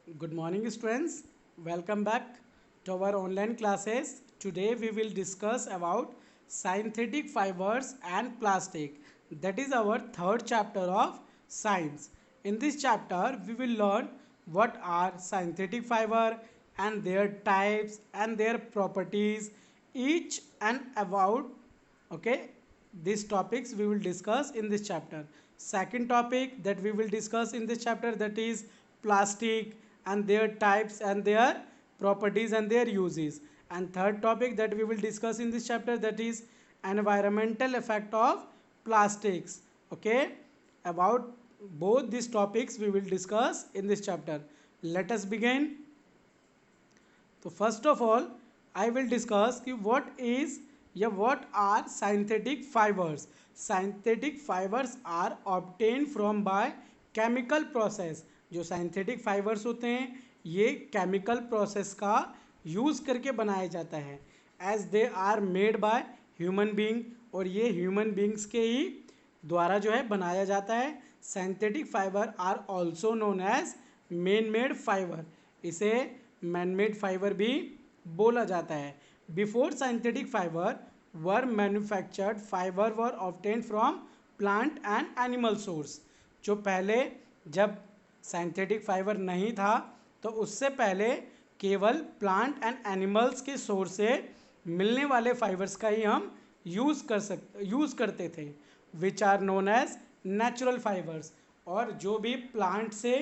Good morning, students. Welcome back to our online classes. Today we will discuss about synthetic fibers and plastic. That is our third chapter of science. In this chapter, we will learn what are synthetic fiber and their types and their properties, each and about. Okay, these topics we will discuss in this chapter. Second topic that we will discuss in this chapter, that is plastic and their types and their properties and their uses. And third topic that we will discuss in this chapter, that is environmental effect of plastics. Okay, about both these topics we will discuss in this chapter. Let us begin. So first of all, I will discuss कि what are synthetic fibers. Synthetic fibers are obtained from by chemical process. जो synthetic fibers होते हैं ये chemical process का use करके बनाया जाता है, as they are made by human being, और ये human beings के ही द्वारा जो है बनाया जाता है. Synthetic fibre are also known as man made fibre. इसे मैन मेड फाइबर भी बोला जाता है. Before synthetic fibre were manufactured fibre were obtain from plant and animal source. जो पहले जब सिंथेटिक फाइबर नहीं था तो उससे पहले केवल प्लांट एंड एनिमल्स के सोर्स से मिलने वाले फाइबर्स का ही हम यूज़ करते थे, which are known as natural fibres. और जो भी प्लांट से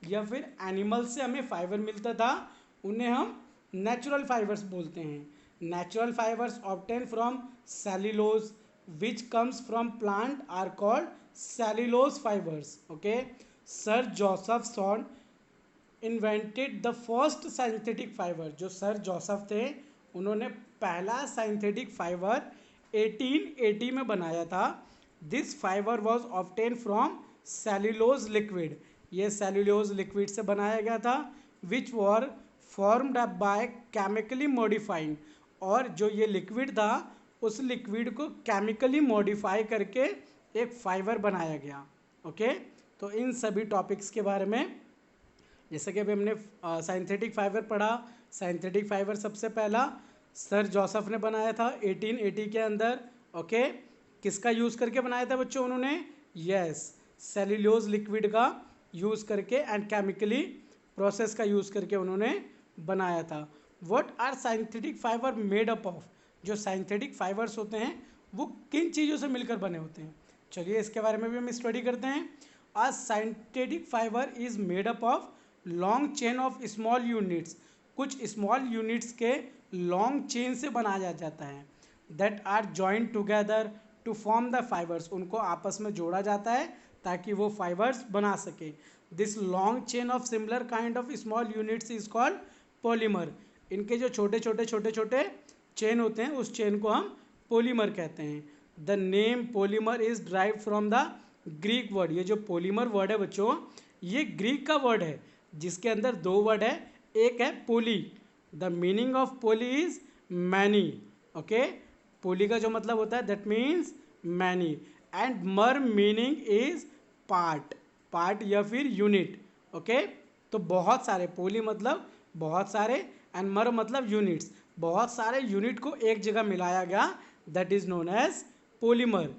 या फिर एनिमल से हमें फाइबर मिलता था उन्हें हम नेचुरल फाइबर्स बोलते हैं. Natural fibres obtain from cellulose which comes from plant are called cellulose fibres. Okay, sir Joseph Swan invented the first synthetic fibre. जो सर जोसेफ थे उन्होंने पहला सिंथेटिक फाइबर 1880 में बनाया था. This fibre was obtain from cellulose liquid. ये cellulose liquid से बनाया गया था, which were formed up by chemically modifying. और जो ये लिक्विड था उस लिक्विड को केमिकली मॉडिफाई करके एक फाइबर बनाया गया. ओके, तो इन सभी टॉपिक्स के बारे में, जैसे कि अभी हमने सिंथेटिक फाइबर पढ़ा. सिंथेटिक फाइबर सबसे पहला सर जोसेफ ने बनाया था 1880 के अंदर. ओके, किसका यूज़ करके बनाया था बच्चों उन्होंने? यस, सेल्यूलोज लिक्विड का यूज़ करके एंड केमिकली प्रोसेस का यूज़ करके उन्होंने बनाया था. What are synthetic fibre made up of. जो सिंथेटिक फाइबर्स होते हैं वो किन चीज़ों से मिलकर बने होते हैं, चलिए इसके बारे में भी हम स्टडी करते हैं. A synthetic fibre is made up of long chain of small units. कुछ स्मॉल यूनिट्स के लॉन्ग चेन से बनाया जाता है. That are joint together to form the fibres. उनको आपस में जोड़ा जाता है ताकि वो फाइबर्स बना सके. This long chain of similar kind of small units is called polymer. इनके जो छोटे छोटे चेन होते हैं उस चेन को हम पॉलीमर कहते हैं. The name polymer is drive from the Greek word. ये जो पॉलीमर वर्ड है बच्चों ये ग्रीक का वर्ड है जिसके अंदर दो वर्ड है. एक है poly. The meaning of poly is many. Okay, poly का जो मतलब होता है that means many. And mer meaning is part या फिर यूनिट. ओके, तो बहुत सारे, पोली मतलब बहुत सारे एंड मर मतलब यूनिट्स. बहुत सारे यूनिट को एक जगह मिलाया गया, that is known as polymer.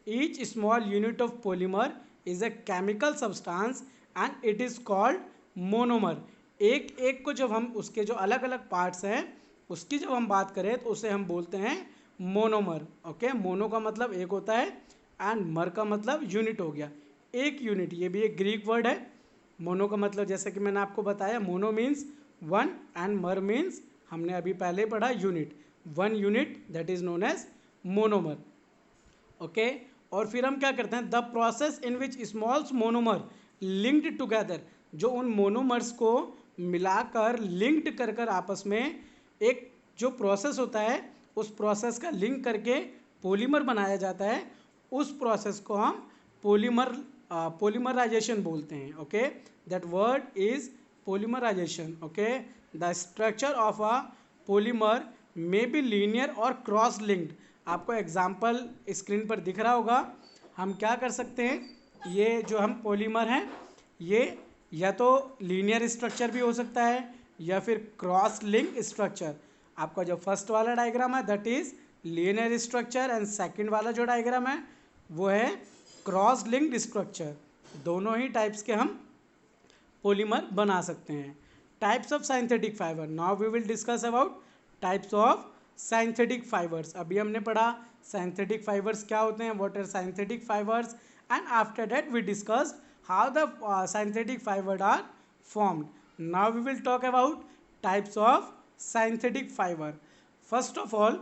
Each small unit of polymer is a chemical substance and it is called monomer. एक एक को जब हम उसके जो अलग अलग पार्ट्स हैं उसकी जब हम बात करें तो उसे हम बोलते हैं मोनोमर. ओके, मोनो का मतलब एक होता है एंड मर का मतलब यूनिट हो गया, एक यूनिट. ये भी एक ग्रीक वर्ड है. मोनो का मतलब जैसे कि मैंने आपको बताया, mono means one and mer means हमने अभी पहले पढ़ा unit. One unit that is known as monomer. Okay, और फिर हम क्या करते हैं, the process in which smalls monomer linked together. जो उन मोनोमर्स को मिलाकर लिंक्ड कर कर आपस में एक जो प्रोसेस होता है उस प्रोसेस का लिंक करके पॉलीमर बनाया जाता है. उस प्रोसेस को हम पोलीमराइजेशन बोलते हैं. Okay, that word is polymerisation. Okay, the structure of a polymer may be linear और क्रॉस लिंक्ड. आपको एग्जाम्पल स्क्रीन पर दिख रहा होगा. हम क्या कर सकते हैं, ये जो हम पॉलीमर हैं ये या तो लीनियर स्ट्रक्चर भी हो सकता है या फिर क्रॉस लिंक स्ट्रक्चर। आपका जो फर्स्ट वाला डायग्राम है that is linear structure and second वाला जो डायग्राम है वो है क्रॉस लिंक्ड स्ट्रक्चर। दोनों ही टाइप्स के हम पॉलीमर बना सकते हैं। Types of synthetic fibre, now we will discuss about types of synthetic fibres. अभी हमने पढ़ा सिंथेटिक फाइबर्स क्या होते हैं, what are synthetic fibres, and after that we discussed how the synthetic fibers are formed. Now we will talk about types of synthetic fiber. First of all,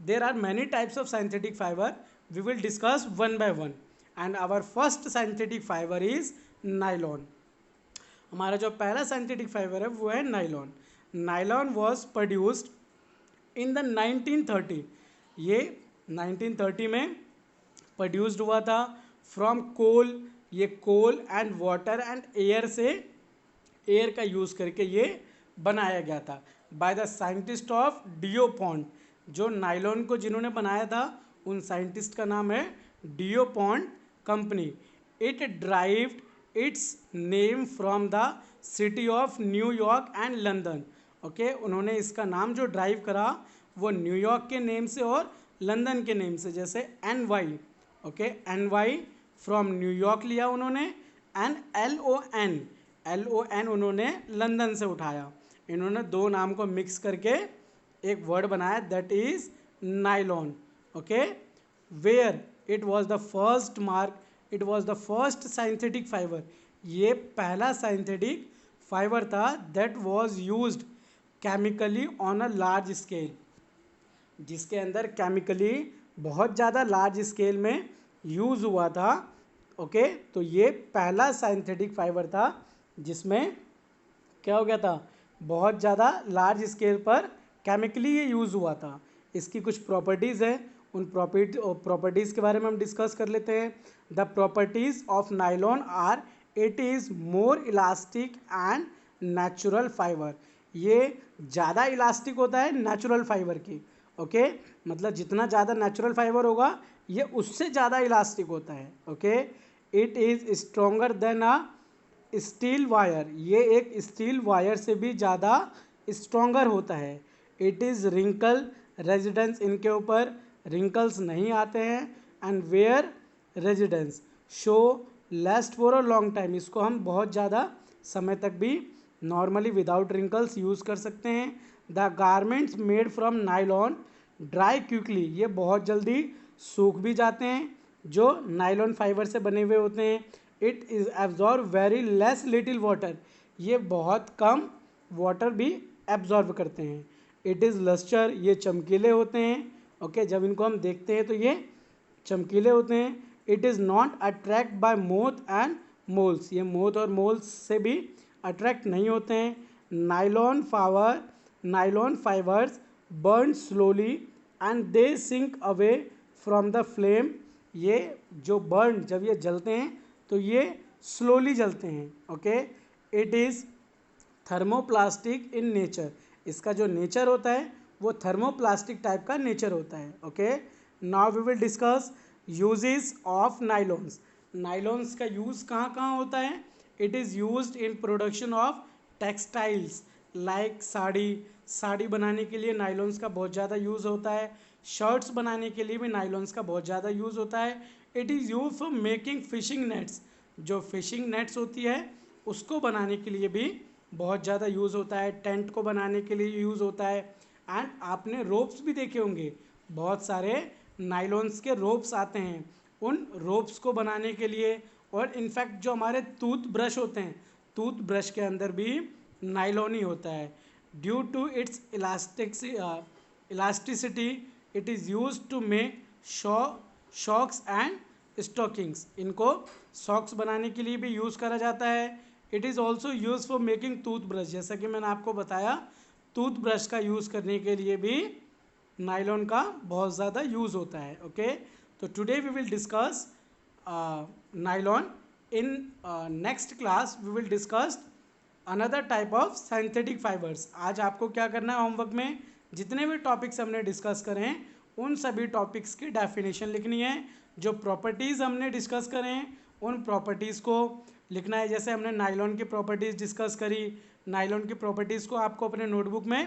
there are many types of synthetic fiber. We will discuss one by one. And our first synthetic fiber is nylon. हमारा जो पहला synthetic fiber है वो है nylon. Nylon was produced in the 1930. ये 1930 में produced हुआ था फ्रॉम कोल। ये कोल एंड वाटर एंड एयर से, एयर का यूज़ करके ये बनाया गया था बाय द साइंटिस्ट ऑफ डियोपॉन्ट। जो नाइलॉन को जिन्होंने बनाया था उन साइंटिस्ट का नाम है डियोपॉन्ट company. It derived it's name from the city of New York and London. Okay, उन्होंने इसका नाम जो ड्राइव करा वो न्यूयॉर्क के नेम से और लंदन के नेम से, जैसे NY। Okay, NY from New York लिया उन्होंने, एंड LON उन्होंने लंदन से उठाया। इन्होंने दो नाम को मिक्स करके एक वर्ड बनाया that is nylon. Okay, where it was the first mark, it was the first synthetic fibre. ये पहला साइंथेटिक फाइबर था that was used chemically on a large scale, जिसके अंदर केमिकली बहुत ज़्यादा लार्ज स्केल में यूज़ हुआ था। ओके, तो ये पहला साइंथेटिक फाइबर था जिसमें क्या हो गया था, बहुत ज़्यादा लार्ज स्केल पर केमिकली ये यूज़ हुआ था। इसकी कुछ प्रॉपर्टीज़ है, उन प्रॉपर्टीज़ के बारे में हम डिस्कस कर लेते हैं। The properties of nylon are it is more elastic and natural fibre. ये ज़्यादा इलास्टिक होता है नेचुरल फाइबर की। ओके, मतलब जितना ज़्यादा नेचुरल फाइबर होगा ये उससे ज़्यादा इलास्टिक होता है। Okay, it is stronger then a steel wire. ये एक स्टील वायर से भी ज़्यादा स्ट्रोंगर होता है। इट इज़ रिंकल रेजिडेंस, इनके ऊपर रिंकल्स नहीं आते हैं। And wear resistance show last for a long time, इसको हम बहुत ज़्यादा समय तक भी नॉर्मली विदाउट रिंकल्स यूज़ कर सकते हैं। The garments made from nylon dry quickly, ये बहुत जल्दी सूख भी जाते हैं जो नाइलॉन फाइबर से बने हुए होते हैं। It is absorb very less little water, ये बहुत कम वाटर भी एब्जॉर्ब करते हैं। इट इज़ लस्टर, ये चमकीले होते हैं। ओके, जब इनको हम देखते हैं तो ये चमकीले होते हैं। It is not attract by moth and moles, ये मोथ और मोल्स से भी अट्रैक्ट नहीं होते हैं। Nylon fibres burn slowly and they sink away from the flame. ये जो बर्न, जब ये जलते हैं तो ये स्लोली जलते हैं। Okay, it is thermoplastic in nature, इसका जो नेचर होता है वो थर्मोप्लास्टिक टाइप का नेचर होता है। Okay, now we will discuss uses of nylons. Nylons का यूज़ कहाँ कहाँ होता है। It is used in production of textiles like sari बनाने के लिए नाइलॉन्स का बहुत ज़्यादा यूज़ होता है। शर्ट्स बनाने के लिए भी नाइलॉन्स का बहुत ज़्यादा यूज़ होता है। It is use for making fishing nets, जो फिशिंग नेट्स होती है उसको बनाने के लिए भी बहुत ज़्यादा यूज़ होता है। टेंट को बनाने के लिए यूज़ होता है। एंड आपने रोप्स भी देखे होंगे, बहुत सारे नाइलॉन्स के रोप्स आते हैं उन रोप्स को बनाने के लिए। और इनफैक्ट जो हमारे टूथ ब्रश होते हैं, टूथ ब्रश के अंदर भी नाइलॉन ही होता है। Due to its elasticity it is use to make socks and stockings, इनको सॉक्स बनाने के लिए भी यूज़ करा जाता है। It is also use for making tooth brush, जैसा कि मैंने आपको बताया टूथ ब्रश का यूज़ करने के लिए भी नाइलॉन का बहुत ज़्यादा यूज़ होता है। ओके, तो today we will discuss nylon. In next class we will discuss another type of synthetic fibres. आज आपको क्या करना है, होमवर्क में जितने भी टॉपिक्स हमने डिस्कस करें हैं उन सभी टॉपिक्स की डेफिनेशन लिखनी है। जो प्रॉपर्टीज़ हमने डिस्कस करें हैं उन प्रॉपर्टीज़ को लिखना है। जैसे हमने नायलॉन की प्रॉपर्टीज़ डिस्कस करी, नायलॉन की प्रॉपर्टीज़ को आपको अपने नोटबुक में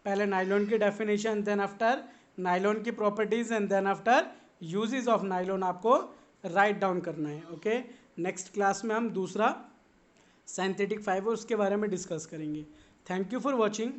पहले नायलॉन की डेफिनेशन, देन आफ्टर नायलॉन की properties and then after uses of nylon आपको राइट डाउन करना है। ओके, नेक्स्ट क्लास में हम दूसरा सिंथेटिक फाइबर उसके बारे में डिस्कस करेंगे। Thank you for watching.